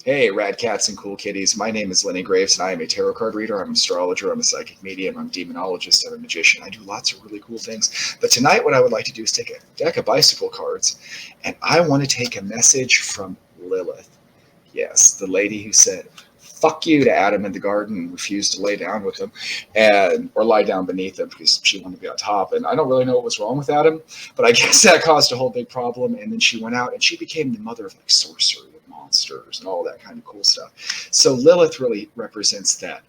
Hey, rad cats and cool kitties. My name is Lenny Graves, and I am a tarot card reader. I'm an astrologer. I'm a psychic medium. I'm a demonologist. I'm a magician. I do lots of really cool things. But tonight, what I would like to do is take a deck of bicycle cards, and I want to take a message from Lilith. Yes, the lady who said, fuck you to Adam in the garden and refused to lay down with him or lie down beneath him because she wanted to be on top. And I don't really know what was wrong with Adam, but I guess that caused a whole big problem. And then she went out and she became the mother of like sorcery and monsters and all that kind of cool stuff. So Lilith really represents that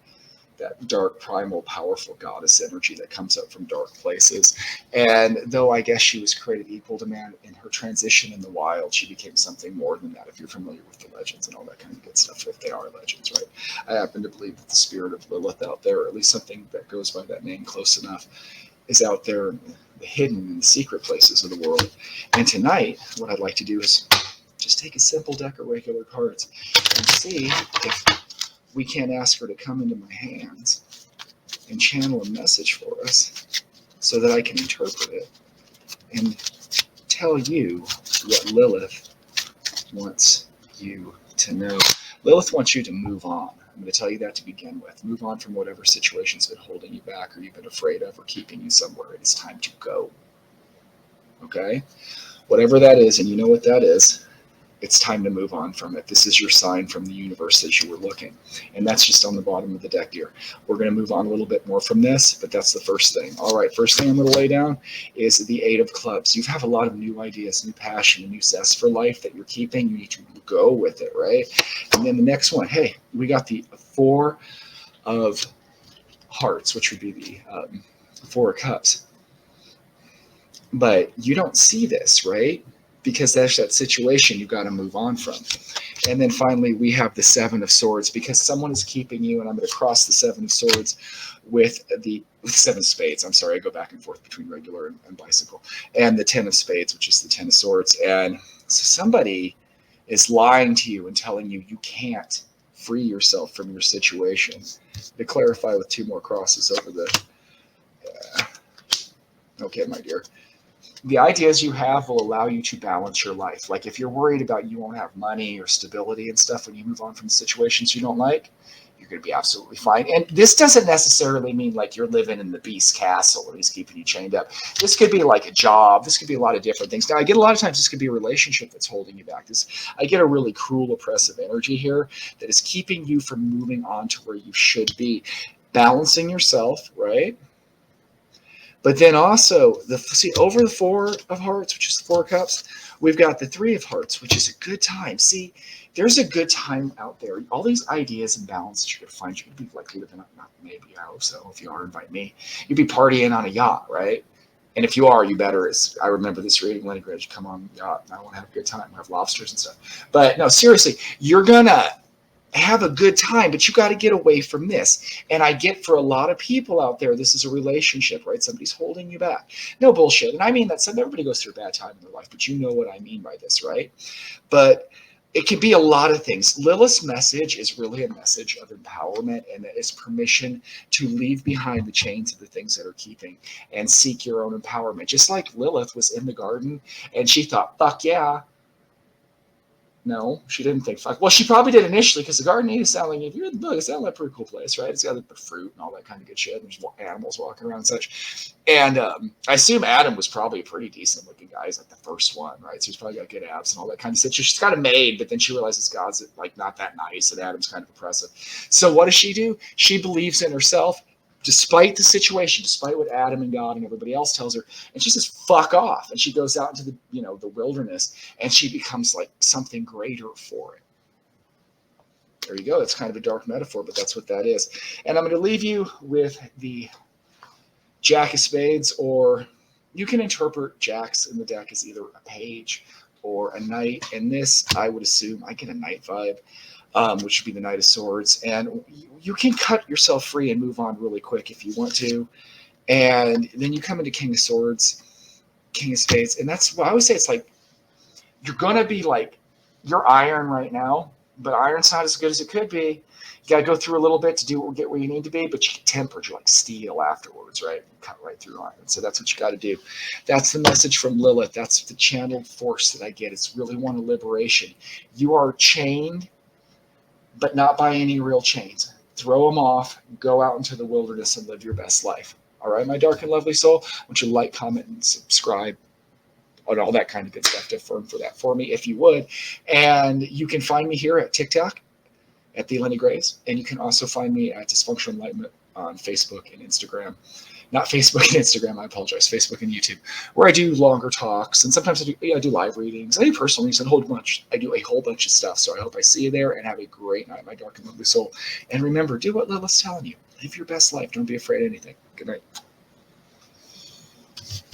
dark, primal, powerful goddess energy that comes up from dark places. And though I guess she was created equal to man, in her transition in the wild, she became something more than that, if you're familiar with the legends and all that kind of good stuff, if they are legends, right? I happen to believe that the spirit of Lilith out there, or at least something that goes by that name close enough, is out there in the hidden and the secret places of the world. And tonight, what I'd like to do is just take a simple deck of regular cards and see if we can't ask her to come into my hands and channel a message for us so that I can interpret it and tell you what Lilith wants you to know. Lilith wants you to move on. I'm going to tell you that to begin with. Move on from whatever situation's been holding you back or you've been afraid of or keeping you somewhere. It's time to go. Okay? Whatever that is, and you know what that is, it's time to move on from it. This is your sign from the universe as you were looking. And that's just on the bottom of the deck here. We're going to move on a little bit more from this, but that's the first thing. All right, first thing I'm going to lay down is the Eight of Clubs. You have a lot of new ideas, new passion, a new zest for life that you're keeping. You need to go with it, right? And then the next one, hey, we got the Four of Hearts, which would be the Four of Cups. But you don't see this, right? Because that's that situation you got to move on from. And then finally, we have the Seven of Swords, because someone is keeping you, and I'm going to cross the Seven of Swords with the Seven of Spades. I'm sorry, I go back and forth between regular and bicycle. And the Ten of Spades, which is the Ten of Swords. And so somebody is lying to you and telling you you can't free yourself from your situation. To clarify with two more crosses over the... okay, my dear. The ideas you have will allow you to balance your life. Like if you're worried about you won't have money or stability and stuff when you move on from situations you don't like, you're going to be absolutely fine. And this doesn't necessarily mean like you're living in the beast's castle and he's keeping you chained up. This could be like a job. This could be a lot of different things. Now, I get a lot of times this could be a relationship that's holding you back. I get a really cruel, oppressive energy here that is keeping you from moving on to where you should be. Balancing yourself, right? But then also, over the Four of Hearts, which is the Four of Cups, we've got the Three of Hearts, which is a good time. See, there's a good time out there. All these ideas and balances you're going to find. You're going to be like living up, not maybe, I hope so, if you are, invite me. You'd be partying on a yacht, right? And if you are, you better. I remember this reading, Lenny Graves, come on yacht. I want to have a good time. I have lobsters and stuff. But no, seriously, you're going to have a good time, but you got to get away from this. And I get for a lot of people out there, this is a relationship, right? Somebody's holding you back. No bullshit. And I mean that everybody goes through a bad time in their life, but you know what I mean by this, right? But it can be a lot of things. Lilith's message is really a message of empowerment, and it's permission to leave behind the chains of the things that are keeping and seek your own empowerment. Just like Lilith was in the garden and she thought, fuck yeah. No, she didn't think fuck. Well, she probably did initially, because the Garden Eden sounds like, if you're in the book, it sounds like a pretty cool place, right? It's got the fruit and all that kind of good shit. And there's animals walking around and such. And I assume Adam was probably a pretty decent looking guy. He's like the first one, right? So he's probably got good abs and all that kind of stuff. She's got it made, but then she realizes God's like not that nice, and Adam's kind of oppressive. So what does she do? She believes in herself, despite the situation, despite what Adam and God and everybody else tells her, and she says, fuck off. And she goes out into the wilderness, and she becomes like something greater for it. There you go. That's kind of a dark metaphor, but that's what that is. And I'm going to leave you with the Jack of Spades, or you can interpret jacks in the deck as either a page or a knight. And this, I would assume, I get a knight vibe. Which would be the Knight of Swords. And you can cut yourself free and move on really quick if you want to. And then you come into King of Swords, King of Spades. And that's what I always say. It's like, you're going to be like, you're iron right now, but iron's not as good as it could be. You got to go through a little bit to get where you need to be, but you get tempered. You're like steel afterwards, right? You cut right through iron. So that's what you got to do. That's the message from Lilith. That's the channeled force that I get. It's really one of liberation. You are chained but not by any real chains. Throw them off, go out into the wilderness and live your best life. All right, my dark and lovely soul, I want you to like, comment, and subscribe and all that kind of good stuff to affirm for that for me, if you would. And you can find me here at TikTok at the Lenny Graves, and you can also find me at Dysfunctional Enlightenment on Facebook and Instagram. Not Facebook and Instagram, I apologize, Facebook and YouTube, where I do longer talks, and sometimes I do live readings. I do personal readings, I do a whole bunch of stuff. So I hope I see you there, and have a great night, my dark and lovely soul. And remember, do what Lilith's telling you. Live your best life. Don't be afraid of anything. Good night.